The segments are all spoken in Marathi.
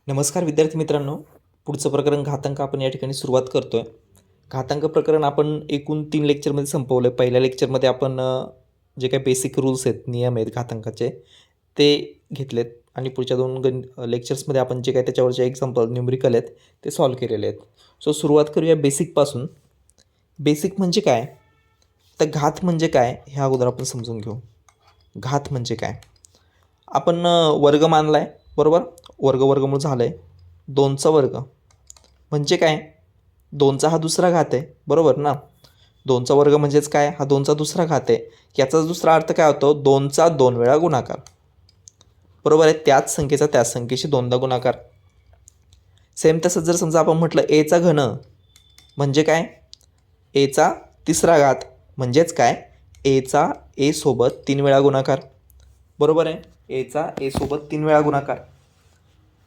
नमस्कार विद्यार्थी मित्रांनो. पुढचं प्रकरण घातांक आपण या ठिकाणी सुरुवात करतोय. घातांक प्रकरण आपण एकूण 3 लेक्चरमध्ये संपवलं. पहिल्या लेक्चरमध्ये आपण जे काही बेसिक रूल्स आहेत, नियम आहेत घातांकाचे ते घेतलेत आणि पुढच्या 2 लेक्चर्समध्ये आपण जे काही त्याच्यावरचे एक्झाम्पल न्यूमेरिकल आहेत ते सॉल्व्ह केलेले आहेत. सो सुरुवात करूया बेसिकपासून. बेसिक म्हणजे काय? तर घात म्हणजे काय ह्या अगोदर आपण समजून घेऊ. घात म्हणजे काय? आपण वर्ग मानला आहे, बरोबर. वर्गमूळ झालं आहे 2चा वर्ग म्हणजे काय? 2चा हा दुसरा घात आहे, बरोबर ना. 2चा वर्ग म्हणजेच काय? हा 2चा दुसरा घात आहे. याचा दुसरा अर्थ काय होतो? 2चा 2 वेळा गुणाकार, बरोबर आहे. त्याच संख्येचा त्याच संख्येशी 2दा गुणाकार. सेम तसंच जर समजा आपण म्हटलं एचा घन म्हणजे काय? एचा तिसरा घात म्हणजेच काय? एचा ए सोबत 3 वेळा गुणाकार, बरोबर आहे. एचा ए सोबत 3 वेळा गुणाकार.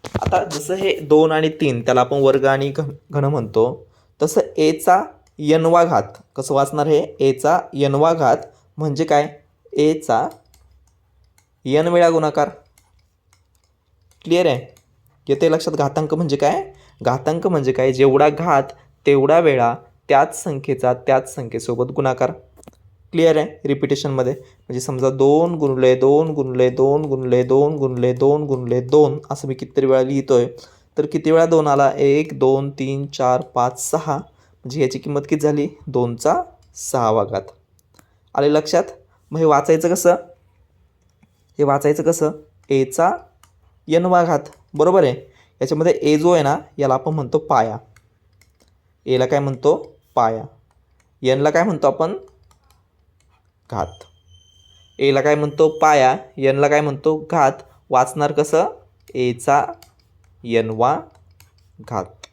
आता जसं हे 2 आणि 3 त्याला आपण वर्ग आणि घन म्हणतो, तसं एचा n वा घात कसं वाचणार? हे एचा n वा घात म्हणजे काय? एचा n वेळा गुणाकार. क्लिअर आहे? येते लक्षात? घातांक म्हणजे काय? घातांक म्हणजे काय? जेवढा घात तेवढा वेळा त्याच संख्येचा त्याच संख्येसोबत गुणाकार. क्लिअर आहे? रिपिटेशनमध्ये म्हणजे समजा 2 गुणले 2 गुणले 2 गुणले 2 गुणले 2 गुणले 2 असं मी कितीतरी वेळा लिहितोय. तर किती वेळा 2 आला? 1 2 3 4 5 6 म्हणजे याची किंमत किती झाली? 2चा 6वा घात. आले लक्षात? मग हे वाचायचं कसं? हे वाचायचं कसं? एचा n वा घात, बरोबर आहे. याच्यामध्ये ए जो आहे ना, याला आपण म्हणतो पाया. एला काय म्हणतो? पाया. एनला काय म्हणतो आपण? घात. एला काय म्हणतो? पाया. एनला काय म्हणतो? घात. वाचणार कसं? एचा n वा घात.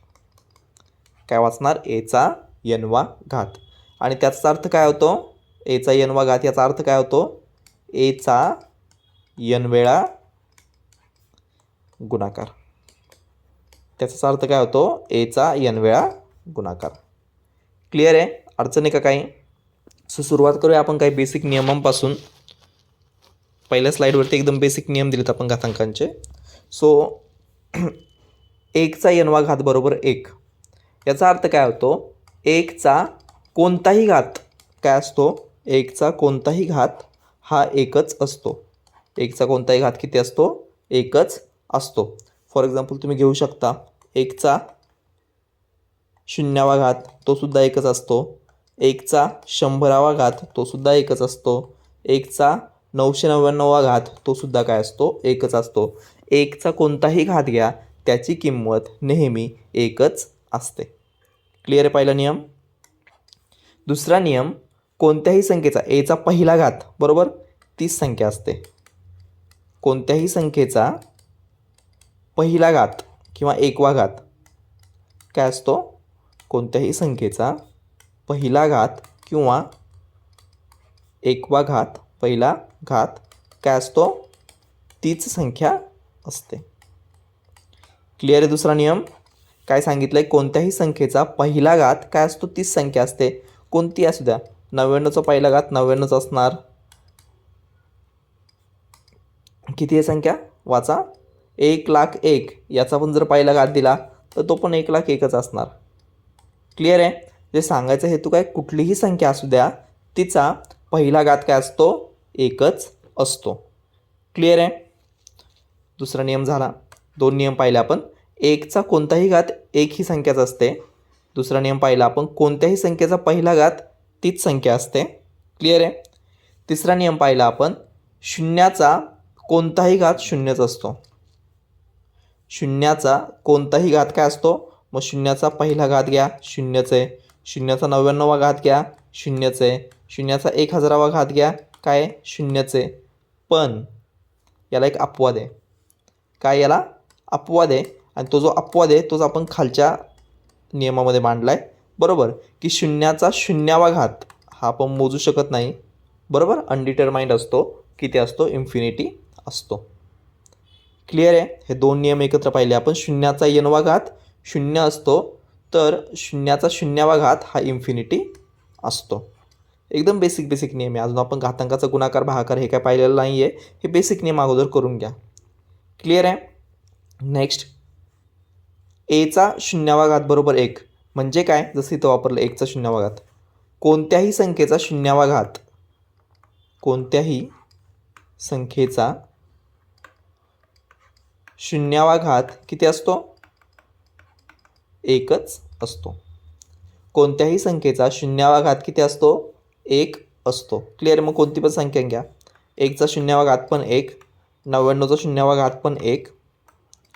काय वाचणार? एचा n वा घात. आणि त्याचा अर्थ काय होतो? एचा n वा घात याचा अर्थ काय होतो? एचा n वेळा गुणाकार. त्याचा अर्थ काय होतो? एचा n वेळा गुणाकार. क्लिअर आहे? अडचण आहे का काही? सो सुरुवात करूया आपण काही बेसिक नियमांपासून. पहिल्या स्लाईडवरती एकदम बेसिक नियम दिलेत आपण घातांकांचे. सो 1चा n वा घात बरोबर 1. याचा अर्थ काय होतो? 1चा कोणताही घात काय असतो? 1चा कोणताही घात हा एकच असतो. 1चा कोणताही घात किती असतो? एकच असतो. फॉर एक्झाम्पल तुम्ही घेऊ शकता 1चा 0वा घात तो सुद्धा एकच असतो. 1चा 100वा घात तो सुद्धा एकच असतो. 1चा 999वा घात तो सुद्धा काय असतो? एकच असतो. 1चा कोणताही घात घ्या त्याची किंमत नेहमी एकच असते. क्लिअर आहे पहिला नियम? दुसरा नियम, कोणत्याही संख्येचा एचा पहिला घात बरोबर तीच संख्या असते. कोणत्याही संख्येचा पहिला घात किंवा 1वा घात काय असतो? कोणत्याही संख्येचा पहिला घात किंवा 1वा घात पहिला घात काय असतो? तीच संख्या असते. क्लिअर आहे? दुसरा नियम काय सांगितलं आहे? कोणत्याही संख्येचा पहिला घात काय असतो? तीच संख्या असते. कोणती असू द्या. 99चा पहिला घात 99च असणार. किती आहे संख्या? वाचा. 1,01,000 याचा पण जर पहिला घात दिला तर तो पण 1,01,000च असणार. क्लिअर आहे? जे सांगायचा हेतू काय? कुठलीही संख्या असू द्या तिचा पहिला घात काय असतो? एकच असतो. क्लिअर आहे? दुसरा नियम झाला. 2 नियम पाहिले आपण. 1चा कोणताही घात 1 ही संख्याच असते. दुसरा नियम पाहिला आपण, कोणत्याही संख्येचा पहिला घात तीच संख्या असते. क्लिअर आहे? तिसरा नियम पाहिला आपण, शून्याचा कोणताही घात शून्यच असतो. शून्याचा कोणताही घात काय असतो? मग शून्याचा पहिला घात घ्या शून्यच आहे. शून्याचा 99वा घात घ्या शून्यच आहे. शून्याचा 1000वा घात घ्या काय? शून्यच आहे. पण याला एक अपवाद आहे. काय याला? अपवाद आहे. आणि तो जो अपवाद आहे तोच आपण खालच्या नियमामध्ये मांडला आहे, बरोबर. की शून्याचा 0वा घात हा आपण मोजू शकत नाही, बरोबर. अनडिटरमाइंड असतो. किती असतो? इन्फिनिटी असतो. क्लिअर आहे? हे 2 नियम एकत्र पाहिले आपण. शून्याचा n वा घात 0 असतो, तर शून्याचा 0वा घात हा इन्फिनिटी असतो. एकदम बेसिक नियम आहे. अजून आपण घातांकाचा गुणाकार भागाकार हे काय पाहिलेलं नाही आहे. हे बेसिक नियम अगोदर करून घ्या. क्लिअर आहे? नेक्स्ट एचा शून्यावा घात बरोबर 1 म्हणजे काय, जसं इथं वापरलं एकचा शून्यावा घात. कोणत्याही संख्येचा शून्यावा घात, कोणत्याही संख्येचा शून्यावा घात किती असतो, एकच असतो. कोणत्याही संख्येचा शून्यावा घात किती असतो, एक असतो. क्लिअर. मग कोणती पण संख्या घ्या, एकचा शून्यावा घात पण 1, 99चा शून्यावा घात पण 1,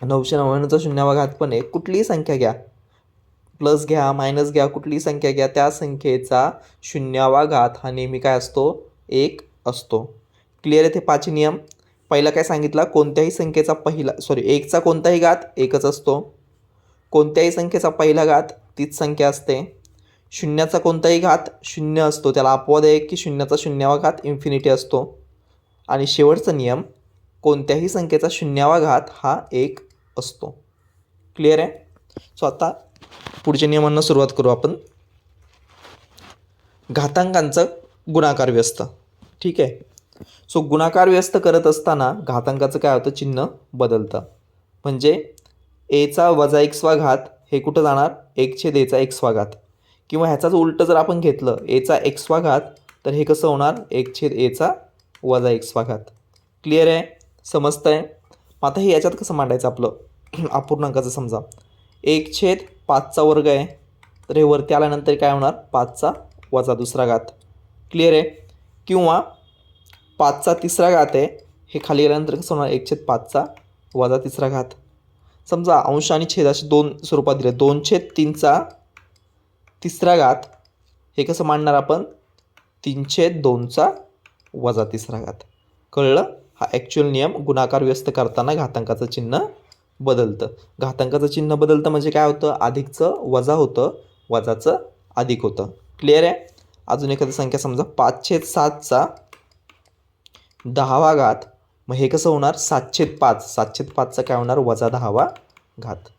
999चा शून्यावा घात पण 1. कुठलीही संख्या घ्या, प्लस घ्या मायनस घ्या, कुठलीही संख्या घ्या, त्या संख्येचा शून्यावा घात हा नेहमी काय असतो, 1 असतो. क्लिअर आहे. ते 5 नियम. पहिला काय सांगितला, कोणत्याही संख्येचा एकचा कोणताही घात एकच असतो. कोणत्याही संख्येचा पहिला घात तीच संख्या असते. शून्याचा कोणताही घात शून्य असतो, त्याला अपवाद आहे की शून्याचा शून्यावा घात इन्फिनिटी असतो. आणि शेवटचा नियम, कोणत्याही संख्येचा शून्यावा घात हा 1 असतो. क्लिअर आहे. सो आता पुढच्या नियमांना सुरुवात करू आपण. घातांकांचं गुणाकार व्यस्त. ठीक आहे. सो गुणाकार व्यस्त करत असताना घातांकाचं काय होतं, चिन्ह बदलतं. म्हणजे एचा वजा एक्सवा घात हे कुठं जाणार, 1/एचा एक्सवा घात. किंवा ह्याचाच उलटं जर आपण घेतलं, एचा एक्सवा घात, तर हे कसं होणार, 1/एचा वजा एक्सवा घात. क्लिअर आहे, समजतं आहे. मग आता हे याच्यात कसं मांडायचं आपलं अपूर्णांकाचं. समजा 1/5चा वर्ग आहे, तर हे वरती आल्यानंतर काय होणार, 5चा वजा दुसरा घात. क्लिअर आहे. किंवा 5चा तिसरा घात आहे, हे खाली गेल्यानंतर कसं होणार, 1/5चा वजा तिसरा घात. समजा अंश आणि छेद असे दोन स्वरूपात दिले, 2/3चा तिसरा घात, हे कसं मांडणार आपण, 3/2चा वजा तिसरा घात. कळलं. हा ॲक्च्युअल नियम. गुणाकार व्यस्त करताना घातांकाचं चिन्ह बदलतं. घातांकाचं चिन्ह बदलतं म्हणजे काय होतं, अधिकचं वजा होतं, वजाचं अधिक होतं. क्लिअर आहे. अजून एखादी संख्या समजा 5/7चा 10वा घात, मग हे कसं होणार, 7/5. 7/5चा काय होणार, वजा 10वा घात.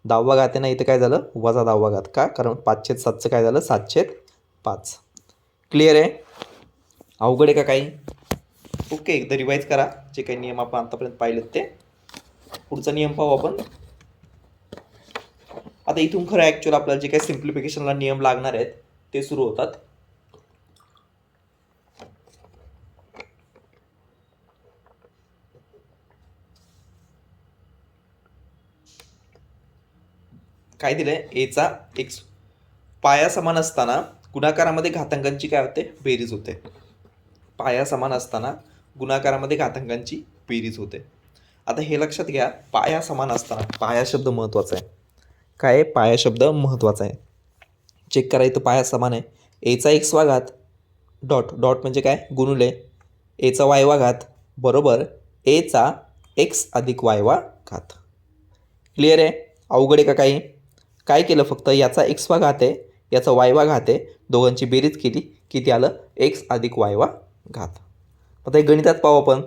10वा घात आहे ना, इथं काय झालं, वजा 10वा घात. का, कारण 5/7चं काय झालं, 7/5. क्लिअर आहे. अवघड आहे का काही. ओके. एकदा रिवाईज करा जे काही नियम आपण आतापर्यंत पाहिलेत ते. पुढचा नियम पाहू आपण. आता इथून खरं ॲक्च्युअल आपल्याला जे काही सिम्प्लिफिकेशनला नियम लागणार आहेत ते सुरू होतात. काय दिलंय, एचा एक्स पाया समान असताना गुणाकारामध्ये घातांकांची काय होते, बेरीज होते. पाया समान असताना गुणाकारामध्ये घातांकांची बेरीज होते. आता हे लक्षात घ्या, पाया समान असताना, पाया शब्द महत्त्वाचा आहे. काय आहे, पाया शब्द महत्त्वाचा आहे. चेक करा, इथं पाया समान आहे. एचा एक्सवा घात डॉट डॉट म्हणजे काय, गुणुले एचा वायवा घात बरोबर एचा एक्स अधिक वायवा घात. क्लिअर आहे. अवघड आहे का काही. काय केलं, फक्त याचा एक्सवा घात आहे, याचा वायवा घात आहे, दोघांची बेरीज केली, किती आलं, एक्स अधिक वायवा घात. आता हे गणितात पाहू आपण.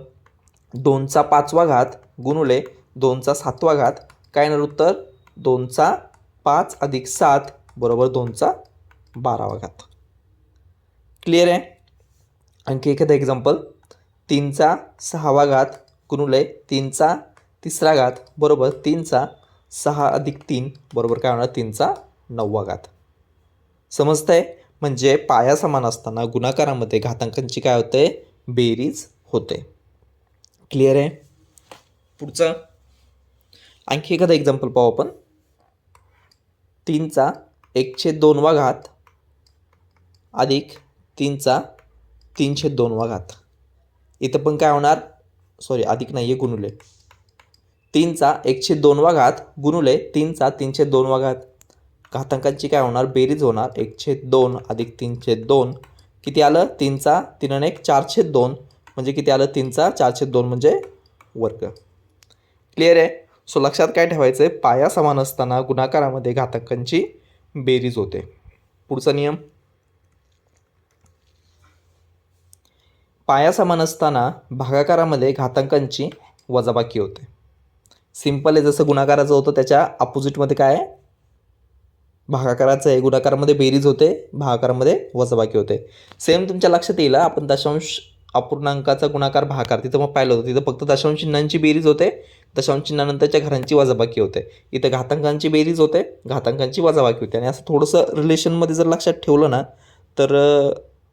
2चा 5वा घात गुणुले 2चा 7वा घात, काय येणार उत्तर, 2चा 5 अधिक 7 बरोबर 2चा 12वा घात. क्लिअर आहे. आणखी एखादं एक्झाम्पल. 3चा 6वा घात गुणुले 3चा तिसरा घात बरोबर 3चा 6 अधिक 3 बरोबर काय होणार, 3चा 9वा घात. समजतंय. म्हणजे पाया समान असताना गुणाकारामध्ये घातांकांची काय होते, बेरीज होते. क्लिअर आहे. पुढचं आणखी एखादं एक्झाम्पल पाहू आपण. 3चा 1/2वा घात अधिक 3चा 3/2वा घात. इथं पण काय होणार, अधिक नाही आहे, गुणुले 3चा 1/2वा घात गुणुले 3चा 3/2वा घात. घातांकांची काय होणार, बेरीज होणार. 1/2 अधिक 3/2 किती आलं, 3चा 3 आणि 1 4/2 म्हणजे किती आलं, 3चा 4/2 म्हणजे वर्ग. क्लिअर आहे. सो लक्षात काय ठेवायचं आहे, पाया समान असताना गुणाकारामध्ये घातांकांची बेरीज होते. पुढचा नियम. पाया समान असताना भागाकारामध्ये घातांकांची वजाबाकी होते. सिंपल आहे, जसं गुणाकाराचं होतं त्याच्या अपोजिटमध्ये काय आहे, भागाकाराचं आहे. गुणाकारामध्ये बेरीज होते, भागाकारामध्ये वजाबाकी होते. सेम तुमच्या लक्षात येईल, आपण दशांश अपूर्णांकाचा गुणाकार भागाकार तिथं मग पाहिलं होतं, तिथं फक्त दशांश चिन्हांची बेरीज होते, दशांश चिन्हानंतरच्या घरांची वजाबाकी होते. इथं घातांकांची बेरीज होते, घातांकांची वजाबाकी होते. आणि असं थोडंसं रिलेशनमध्ये जर लक्षात ठेवलं ना तर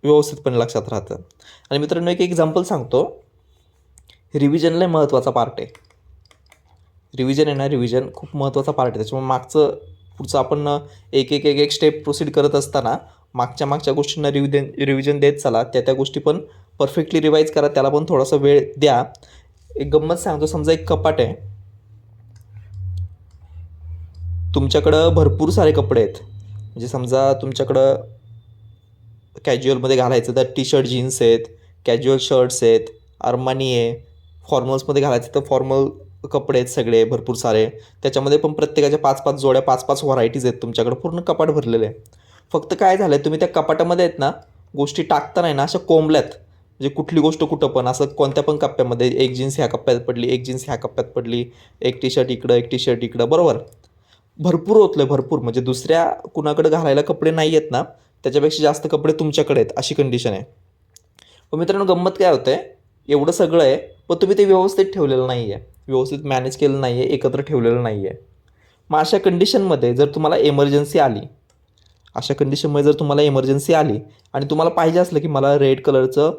व्यवस्थितपणे लक्षात राहतं. आणि मित्रांनो एक एक्झाम्पल सांगतो. रिव्हिजन लय महत्त्वाचा पार्ट आहे. रिव्हिजन आहे ना, रिव्हिजन खूप महत्त्वाचा पार्ट आहे. त्याच्यामुळे पुढचं आपण एक स्टेप प्रोसीड करत असताना मागच्या गोष्टींना रिव्हिजन देत चला. त्या गोष्टी पण परफेक्टली रिवाईज करा, त्याला पण थोडासा वेळ द्या. एक गंमत सांगतो. समजा एक कपाट आहे, तुमच्याकडं भरपूर सारे कपडे आहेत. म्हणजे समजा तुमच्याकडं कॅज्युअलमध्ये घालायचं तर टी शर्ट जीन्स आहेत, कॅज्युअल शर्ट्स आहेत, अरमानी आहे. फॉर्मल्समध्ये घालायचं तर फॉर्मल कपडे आहेत सगळे भरपूर सारे. त्याच्यामध्ये पण प्रत्येकाच्या 5-5 जोड्या, 5-5 व्हरायटीज आहेत तुमच्याकडं. पूर्ण कपाट भरलेलं आहे. फक्त काय झालं आहे, तुम्ही त्या कपाटामध्ये आहेत ना गोष्टी टाकता नाही ना अशा कोंबल्यात. म्हणजे कुठली गोष्ट कुठं पण असं कोणत्या पण कप्प्यामध्ये एक जीन्स ह्या कप्प्यात पडली, एक जीन्स ह्या कप्प्यात पडली, एक टी शर्ट इकडं, एक टी शर्ट इकडं, बरोबर. भरपूर होतलं भरपूर. म्हणजे दुसऱ्या कुणाकडे घालायला कपडे नाही आहेत ना, त्याच्यापेक्षा जास्त कपडे तुमच्याकडे आहेत अशी कंडिशन आहे. पण मित्रांनो गंमत काय होतं आहे, एवढं सगळं आहे पण तुम्ही ते व्यवस्थित ठेवलेलं नाही आहे, व्यवस्थित मॅनेज केलं नाही आहे, एकत्र ठेवलेलं नाही आहे. मग अशा कंडिशनमध्ये जर तुम्हाला एमर्जन्सी आली, आणि तुम्हाला पाहिजे असलं की मला रेड कलरचं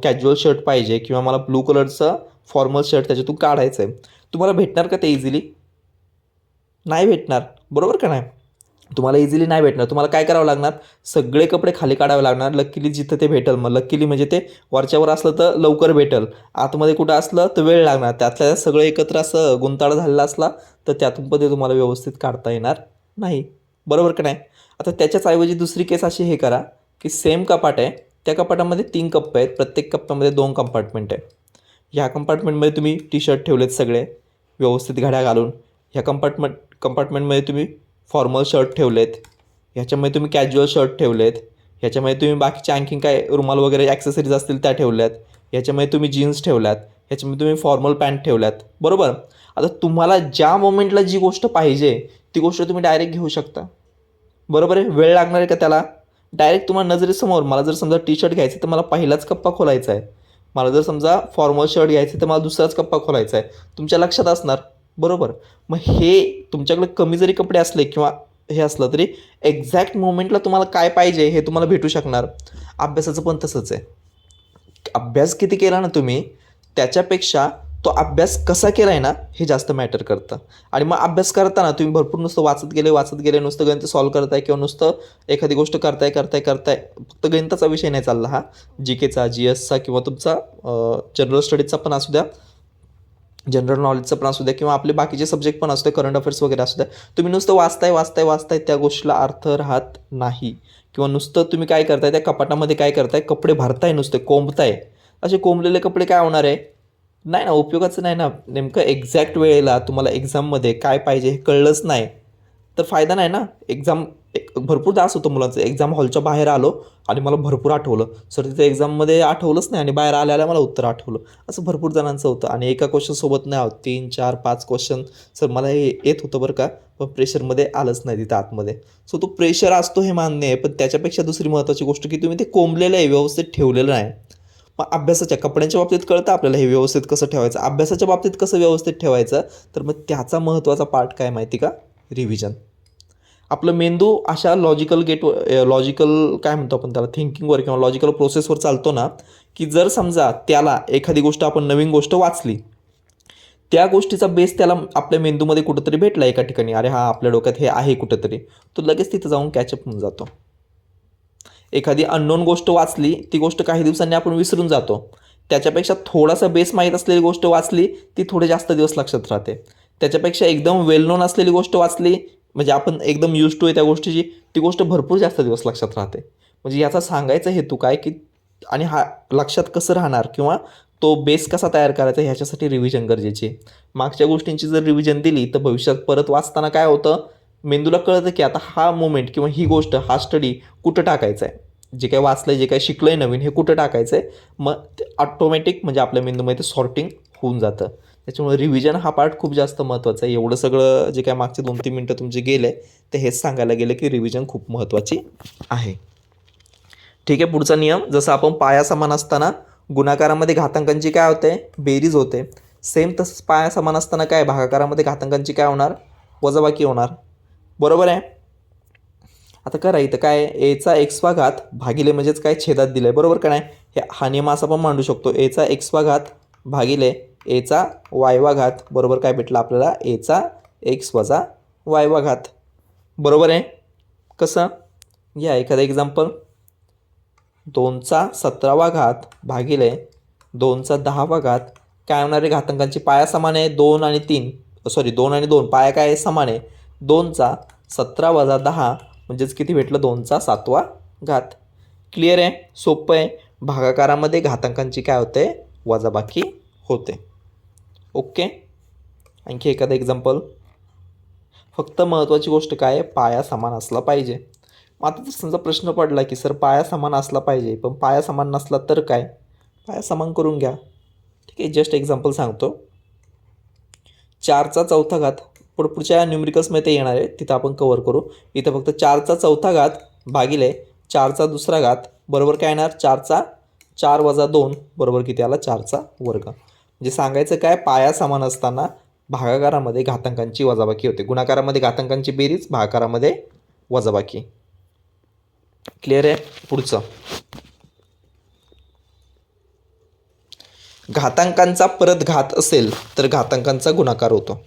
कॅज्युअल शर्ट पाहिजे किंवा मला ब्लू कलरचं फॉर्मल शर्ट त्याच्यातून काढायचं आहे, तुम्हाला भेटणार का ते इझिली? नाही भेटणार, बरोबर का नाही? तुम्हाला इझिली नाही भेटणार. तुम्हाला काय करावं लागणार, सगळे कपडे खाली काढावे लागणार. लकीली जिथं ते भेटेल, मग लकीली म्हणजे ते वरच्यावर असलं तर लवकर भेटेल, आतमध्ये कुठं असलं तर वेळ लागणार. त्यातल्या सगळं एकत्र असं गुंताळ झालेला असला तर त्यातून पण ते तुम्हाला व्यवस्थित काढता येणार नाही, बरोबर का नाही? आता त्याच्याच ऐवजी दुसरी केस अशी हे करा की सेम कपाट आहे, त्या कपाटामध्ये 3 कप्पे आहेत, प्रत्येक कप्प्यामध्ये 2 कंपार्टमेंट आहे. ह्या कंपार्टमेंटमध्ये तुम्ही टी शर्ट ठेवलेत सगळे व्यवस्थित घड्या घालून. ह्या कंपार्टमेंटमध्ये तुम्ही फॉर्मल शर्ट ठेवलेत, ह्याच्यामध्ये तुम्ही कॅज्युअल शर्ट ठेवलेत, ह्याच्यामध्ये तुम्ही बाकीच्या आणखीन काय रुमाल वगैरे ॲक्सेसरीज असतील त्या ठेवल्यात, ह्याच्यामध्ये तुम्ही जीन्स ठेवल्यात, ह्याच्यामध्ये तुम्ही फॉर्मल पॅन्ट ठेवल्यात, बरोबर. आता तुम्हाला ज्या मोमेंटला जी गोष्ट पाहिजे ती गोष्ट तुम्ही डायरेक्ट घेऊ शकता, बरोबर आहे. वेळ लागणार आहे का त्याला? डायरेक्ट तुम्हाला नजरेसमोर. मला जर समजा टी शर्ट घ्यायचं तर मला पहिलाच कप्पा खोलायचा आहे, मला जर समजा फॉर्मल शर्ट घ्यायचं तर मला दुसराच कप्पा खोलायचा आहे, तुमच्या लक्षात असणार, बरोबर. मग हे तुमच्याकडे कमी जरी कपडे असले किंवा हे असलं तरी एक्झॅक्ट मोमेंटला तुम्हाला काय पाहिजे हे तुम्हाला भेटू शकणार. अभ्यासाचं पण तसंच आहे. अभ्यास किती केला ना तुम्ही, त्याच्यापेक्षा तो अभ्यास कसा केला आहे ना हे जास्त मॅटर करतं. आणि मग अभ्यास करताना तुम्ही भरपूर नुसतं वाचत गेले नुसतं गणित सॉल्व करताय किंवा नुसतं एखादी गोष्ट करताय फक्त गणिताचा विषय नाही चालला हा, जी केचा, जी एसचा किंवा तुमचा जनरल स्टडीजचा पण असू द्या, जनरल नॉलेजचं पण असू द्या किंवा आपले बाकीचे सब्जेक्ट पण असू द्या, करंट अफेअर्स वगैरे असू द्या. तुम्ही नुसतं वाचताय त्या गोष्टीला अर्थ राहत नाही. किंवा नुसतं तुम्ही काय करताय, त्या कपाटामध्ये काय करताय, कपडे भरताय, नुसते कोंबताय. असे कोंबलेले कपडे काय होणार आहे, नाही ना, उपयोगाचं नाही ना. नेमकं एक्झॅक्ट वेळेला तुम्हाला एक्झाममध्ये काय पाहिजे हे कळलंच नाही तर फायदा नाही ना. भरपूरदा असं होतं मुलांचं, एक्झाम हॉलच्या बाहेर आलो आणि मला भरपूर आठवलं, सर तिथे एक्झाममध्ये आठवलंच नाही आणि बाहेर आल्या मला उत्तर आठवलं. असं भरपूर जणांचं होतं. आणि एका क्वेश्चनसोबत नाही आहोत 3, 4, 5 क्वेश्चन, सर मला हे येत होतं बरं का, पण प्रेशरमध्ये आलंच नाही तिथं आतमध्ये. सो तो प्रेशर असतो हे मान्य आहे, पण त्याच्यापेक्षा दुसरी महत्त्वाची गोष्ट की तुम्ही ते कोंबलेलं आहे, व्यवस्थित ठेवलेलं नाही. मग अभ्यासाच्या कपड्यांच्या बाबतीत कळतं आपल्याला हे व्यवस्थित कसं ठेवायचं, अभ्यासाच्या बाबतीत कसं व्यवस्थित ठेवायचं, तर मग त्याचा महत्त्वाचा पार्ट काय माहिती का, रिव्हिजन. आपलं मेंदू अशा लॉजिकल काय म्हणतो आपण त्याला, थिंकिंगवर किंवा लॉजिकल प्रोसेसवर चालतो ना, की जर समजा त्याला एखादी गोष्ट आपण नवीन गोष्ट वाचली, त्या गोष्टीचा बेस त्याला आपल्या मेंदूमध्ये कुठंतरी भेटला एका ठिकाणी, अरे हा आपल्या डोक्यात हे आहे कुठंतरी, तो लगेच तिथं जाऊन कॅचअप होऊन जातो. एखादी अननोन गोष्ट वाचली, ती गोष्ट काही दिवसांनी आपण विसरून जातो. त्याच्यापेक्षा थोडासा बेस माहीत असलेली गोष्ट वाचली, ती थोडे जास्त दिवस लक्षात राहते. त्याच्यापेक्षा एकदम वेल नोन असलेली गोष्ट वाचली, म्हणजे आपण एकदम यूज टू आहे त्या गोष्टीची, ती गोष्ट भरपूर जास्त दिवस लक्षात राहते. म्हणजे याचा सांगायचा हेतू काय की, आणि हा लक्षात कसं राहणार किंवा तो बेस कसा तयार करायचा ह्याच्यासाठी रिव्हिजन गरजेची आहे. मागच्या गोष्टींची जर रिव्हिजन दिली तर भविष्यात परत वाचताना काय होतं, मेंदूला कळतं की आता हा मोमेंट किंवा ही गोष्ट, हा स्टडी कुठं टाकायचा आहे, जे काही वाचलं आहे, जे काही शिकलं आहे नवीन, हे कुठं टाकायचं आहे. मग ते ऑटोमॅटिक म्हणजे आपल्या मेंदूमध्ये सॉर्टिंग होऊन जातं. त्याच्यामुळे रिव्हिजन हा पार्ट खूप जास्त महत्त्वाचा आहे. एवढं सगळं जे काय मागचे 2-3 मिनटं तुमचे गेले ते हेच सांगायला गेले की रिव्हिजन खूप महत्त्वाची आहे. ठीक आहे, पुढचा नियम, जसं आपण पाया समान असताना गुणाकारामध्ये घातांकांची काय होते, बेरीज होते. सेम तसंच पाया समान असताना काय भागाकारामध्ये घातांकांची काय होणार वजाबाकी होणार. बरोबर आहे. आता करा इथं काय एचा एक्सवा घात भागिले म्हणजेच काय छेदात दिलं आहे. बरोबर का नाही. हा नियम असा पण मांडू शकतो एचा एक्सवा घात भागिले एचा वायवा घात बरोबर काय भेटलं आपल्याला एचा एक्स वजा वायवा घात. बरोबर आहे. कसं या एखादं एक्झाम्पल 2चा 17वा घात भागिले 2चा 10वा घात काय होणार आहे घातांकांची पाया समान आहे 2 आणि 2 पाया काय समान आहे 2चा 17 वजा 10 म्हणजेच किती भेटलं 2चा 7वा घात. क्लिअर आहे. सोपं आहे. भागाकारामध्ये घातांकांची काय होते वजाबाकी होते. ओके. आणखी एखादं एक्झाम्पल. फक्त महत्त्वाची गोष्ट काय आहे पाया समान असला पाहिजे. मग आता जर समजा प्रश्न पडला की सर पाया समान असला पाहिजे पण पाया समान नसला तर काय पाया समान करून घ्या. ठीक आहे. जस्ट एक्झाम्पल सांगतो. 4चा चौथा घात पुढच्या न्यूमरिकल्समध्ये येणार आहे तिथं आपण कवर करू. इथं फक्त 4चा चौथा घात भागिले 4चा दुसरा घात बरोबर काय येणार 4चा 4 वजा 2 बरोबर किती आला 4चा वर्ग. म्हणजे सांगायचं काय पाया समान असताना भागाकारामध्ये घातांकांची वजाबाकी होते. गुणाकारामध्ये घातांकांची बेरीज भागाकारामध्ये वजाबाकी. क्लिअर आहे. पुढचं घातांकांचा परत घात असेल तर घातांकांचा गुणाकार होतो.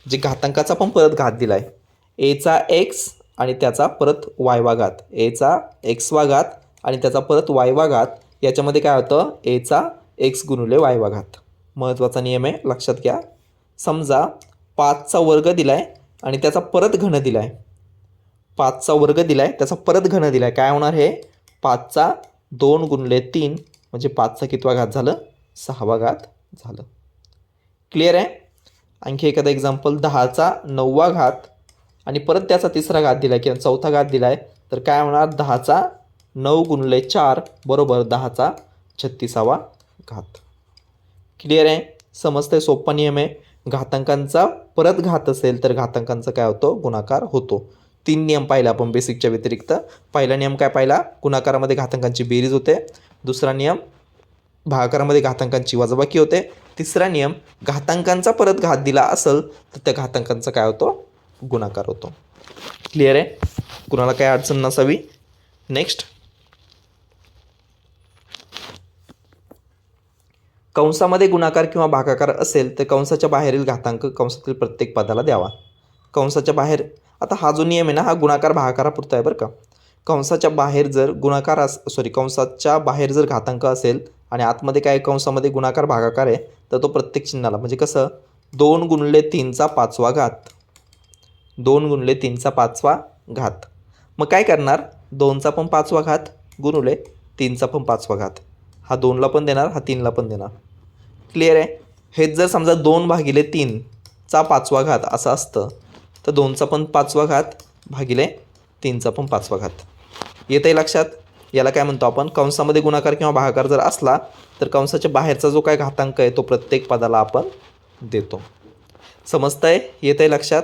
जे घातांकाचा पण परत घात दिला आहे एचा एक्स आणि त्याचा परत वायवा घात एचा एक्सवा घात आणि त्याचा परत वायवा घात याच्यामध्ये काय होतं एचा एक्स गुणिले वायवा घात. महत्त्वाचा नियम आहे लक्षात घ्या. समजा 5चा वर्ग दिला आहे आणि त्याचा परत घन दिला आहे 5चा वर्ग दिला आहे त्याचा परत घन दिला आहे काय होणार हे 5चा 2 गुणिले 3 म्हणजे 5चा कितवा घात झालं 6वा घात झालं. क्लिअर आहे. आणखी एखादा एक्झाम्पल 10चा 9वा घात आणि परत त्याचा तिसरा घात दिला आहे किंवा चौथा घात दिला आहे तर काय होणार 10चा 9 गुणिले 4 बरोबर 10चा 36वा घात. क्लिअर आहे. समजतंय. सोपा नियम आहे. घातांकांचा परत घात असेल तर घातांकांचा काय होतो गुणाकार होतो. 3 नियम पाहिला आपण बेसिकच्या व्यतिरिक्त. पहिला नियम काय पाहिला गुणाकारामध्ये घातांकांची बेरीज होते. दुसरा नियम भागाकारामध्ये घातांकांची वजाबाकी होते. तिसरा नियम घातांकांचा परत घात दिला असेल तर त्या घातांकांचा काय होतो गुणाकार होतो. क्लिअर आहे. कुणाला काय अडचण नसावी. नेक्स्ट कंसामध्ये गुणाकार किंवा भागाकार असेल तर कंसाच्या बाहेरील घातांक कंसातील प्रत्येक पदाला द्यावा. कंसाच्या बाहेर आता हा जो नियम आहे ना हा गुणाकार भागाकारापुरता आहे बरं का. कंसाच्या बाहेर जर कंसाच्या बाहेर जर घातांक असेल आणि आतमध्ये काय कंसामध्ये गुणाकार भागाकार आहे तर तो प्रत्येक चिन्हाला म्हणजे कसं 2 गुणिले 3चा 5वा घात 2 गुणिले 3चा 5वा घात. मग काय करणार 2चा पण 5वा घात गुणिले 3चा पण 5वा घात. हा 2ला पण देणार हा 3ला पण देणार. क्लिअर आहे. हेच जर समजा 2 भागिले 3चा 5वा घात असं असतं तर 2चा पण 5वा घात भागिले 3चा पण 5वा घात. येतं आहे लक्षात. याला काय म्हणतो आपण कंसामध्ये गुणाकार किंवा भागाकार जर असला तर कंसाच्या बाहेरचा जो काय घातांक आहे तो प्रत्येक पदाला आपण देतो. समजतंय. येतं आहे लक्षात.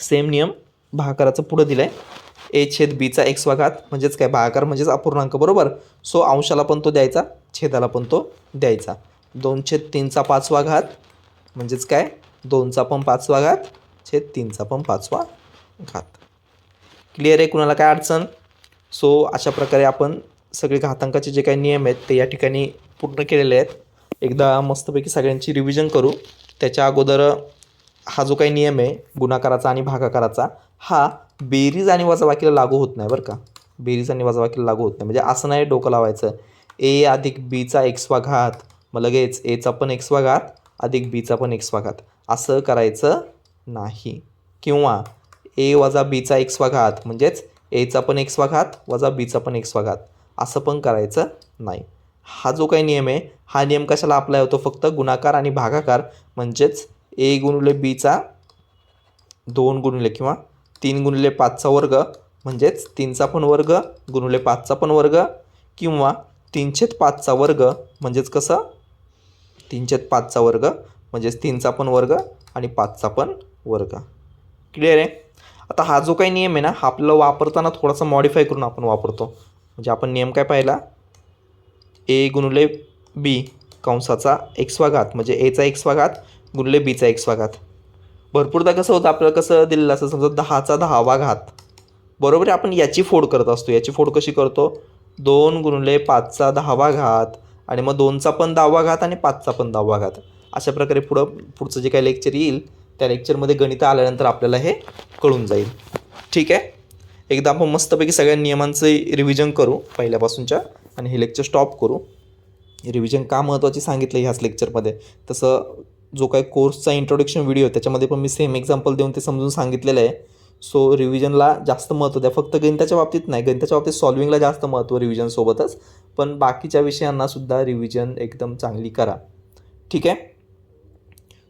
सेम नियम भागाकाराचं पुढं दिलं आहे ए छेद बीचा एक्सवा घात म्हणजेच काय भागाकार म्हणजेच अपूर्णांक बरोबर. सो अंशाला पण तो द्यायचा छेदाला पण तो द्यायचा. 2/3चा 5वा घात म्हणजेच काय 2चा पण 5वा घात छेद 3चा पण 5वा घात. क्लिअर आहे. कुणाला काय अडचण. सो अशा प्रकारे आपण सगळे घातांकाचे जे काही नियम आहेत ते या ठिकाणी पूर्ण केलेले आहेत. एकदा मस्तपैकी सगळ्यांची रिव्हिजन करू. त्याच्या अगोदर हा जो काही नियम आहे गुणाकाराचा आणि भागाकाराचा हा बेरीज आणि वजाबाकीला लागू होत नाही बरं का. बेरीज आणि वजाबाकीला लागू होत नाही म्हणजे असं नाही डोकं लावायचं ए अधिक बीचा एक्सवा घात मग लगेच एचा पण एक्सवा घात अधिक बीचा पण एक्सवा घात असं करायचं नाही. किंवा ए वजा बीचा एक्सवा घात म्हणजेच एचा पण एक्सवा घात वजा बीचा पण एक्सवा घात असं पण करायचं नाही. हा जो काही नियम आहे हा नियम कशाला अप्लाय होतो फक्त गुणाकार आणि भागाकार म्हणजेच ए गुणिले बीचा 2 गुणिले किंवा 3 गुणिले 5चा वर्ग म्हणजेच 3चा पण वर्ग गुणिले 5चा पण वर्ग किंवा 3/5चा वर्ग म्हणजेच कसं 3/5चा वर्ग म्हणजेच 3चा पण वर्ग आणि 5चा पण वर्ग. क्लिअर आहे. आता हा जो काही नियम आहे ना हा आपल्याला वापरताना थोडासा मॉडिफाय करून आपण वापरतो. म्हणजे आपण नियम काय पाहिला ए गुणिले बी कंसाचा एक्सवा घात म्हणजे एचा एक्सवा घात गुणिले बीचा एक्सवा घात. भरपूरदा कसं होतं आपल्याला कसं दिलेलं असं समजा 10चा 10वा घात, बरोबर आहे. आपण याची फोड करत असतो. याची फोड कशी करतो? 2 गुणिले 5चा 10वा घात आणि मग 2चा पण 10वा घात आणि 5चा पण 10वा घात. अशा प्रकारे पुढचं जे काही लेक्चर येईल त्या लेक्चरमध्ये गणितं आल्यानंतर आपल्याला हे कळून जाईल. ठीक आहे. एकदा आपण मस्तपैकी सगळ्या नियमांचे रिव्हिजन करू पहिल्यापासूनच्या आणि हे लेक्चर स्टॉप करू. रिव्हिजन का महत्त्वाची सांगितलं ह्याच लेक्चरमध्ये, तसं जो काही कोर्सचा इंट्रोडक्शन व्हिडिओ त्याच्यामध्ये पण मी सेम एक्झाम्पल देऊन ते समजून सांगितलेलं आहे. सो रिव्हिजनला जास्त महत्त्व द्या. फक्त गणिताच्या बाबतीत नाही, गणिताच्या बाबतीत सॉल्विंगला जास्त महत्त्व रिव्हिजनसोबतच, पण बाकीच्या विषयांनासुद्धा रिव्हिजन एकदम चांगली करा. ठीक आहे.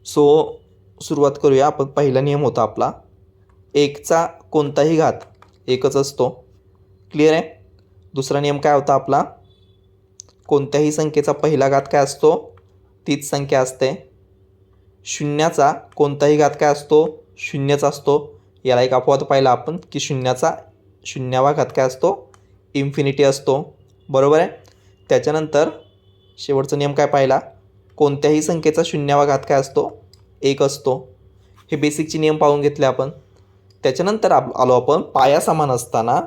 सो सुरुवात करूया. आपण पहिला नियम होता आपला, एकचा कोणताही घात एकच असतो. क्लिअर आहे. दुसरा नियम काय होता आपला, कोणत्याही संख्येचा पहिला घात काय असतो? तीच संख्या असते. शून्याचा कोणताही घात काय असतो? शून्यच असतो. याला एक अपवाद पाहिला आपण की शून्यावा घात काय असतो? इन्फिनिटी असतो. बरोबर आहे. त्याच्यानंतर शेवटचा नियम काय पाहिला, कोणत्याही संख्येचा शून्यावा घात काय असतो? 1 असतो. हे बेसिकचे नियम पाहून घेतले आपण. त्याच्यानंतर आलो आपण पाया समान असताना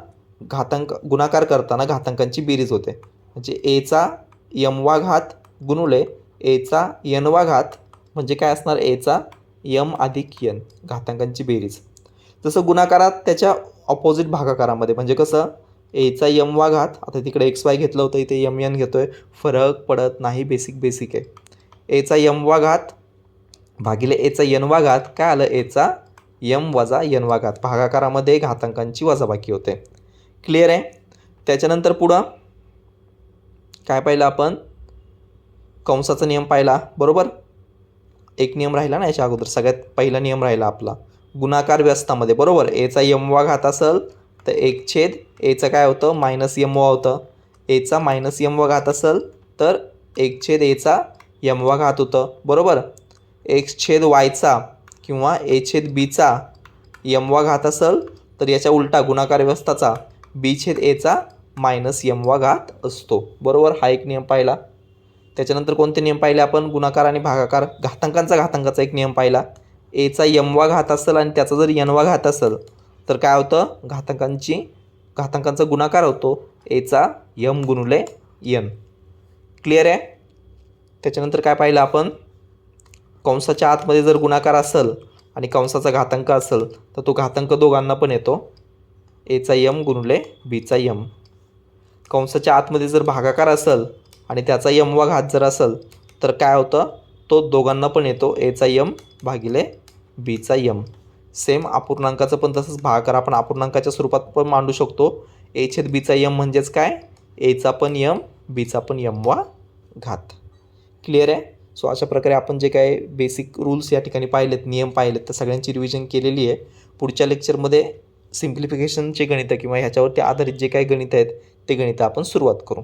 गुणाकार करताना घातांकांची बेरीज होते. म्हणजे एचा यमवा घात गुणुले एचा यनवा घात म्हणजे काय असणार? एचा यम अधिक यन, घातांकांची बेरीज. जसं गुणाकारात त्याच्या ऑपोजिट भागाकारामध्ये म्हणजे कसं, एचा यमवा घात, आता तिकडे एक्स वाय घेतलं होतं, इथे यम यन घेतो आहे, फरक पडत नाही. बेसिक आहे. एचा यमवा घात भागिले एचा यनवा घात काय आलं? एचा यम वजा यनवा घात. भागाकारामध्ये घातांकांची वजाबाकी होते. क्लिअर आहे. त्याच्यानंतर पुढं काय पाहिलं आपण? कंसाचा नियम पाहिला. बरोबर. एक नियम राहिला ना याच्या अगोदर, सगळ्यात पहिला नियम राहिला आपला गुणाकार व्यस्तामध्ये. बरोबर. एचा यमवा घात असेल तर 1/, एचं काय होतं? मायनस यमवा होतं. एचा मायनस यमवा घात असेल तर 1/, एचा यमवा घात होतं. बरोबर. x/yचा किंवा a/bचा यमवा घात असेल तर याच्या उलटा गुणाकार व्यवस्थाचा b/aचा मायनस यमवा घात असतो. बरोबर. हा एक नियम पाहिला. त्याच्यानंतर कोणते नियम पाहिले आपण? गुणाकार आणि भागाकार घातांकाचा एक नियम पाहिला. एचा यमवा घात असेल आणि त्याचा जर यनवा घात असेल तर काय होतं? घातांकांचा गुणाकार होतो एचा यम गुणुले यन. क्लिअर आहे. त्याच्यानंतर काय पाहिलं आपण? कंसाच्या आतमध्ये जर गुणाकार असेल आणि कंसाचा घातांक असेल तर तो घातांक दोघांना पण येतो, एचा यम गुणुले बीचा यम. कंसाच्या आतमध्ये जर भागाकार असेल आणि त्याचा यमवा घात जर असेल तर काय होतं? तो दोघांना पण येतो, एचा यम भागिले बीचा यम. सेम अपूर्णांकाचं पण तसंच भागाकार आपण अपूर्णांकाच्या स्वरूपात पण मांडू शकतो. a/bचा यम म्हणजेच काय? एचा पण यम बीचा पण यमवा घात. क्लिअर आहे. सो अशा प्रकारे आपण जे काय बेसिक रूल्स या ठिकाणी पाहिलेत, नियम पाहिलेत, तर सगळ्यांची रिव्हिजन केलेली आहे. पुढच्या लेक्चरमध्ये सिम्प्लिफिकेशनचे गणितं किंवा ह्याच्यावरती आधारित जे काही गणितं आहेत ते गणितं आपण सुरुवात करू.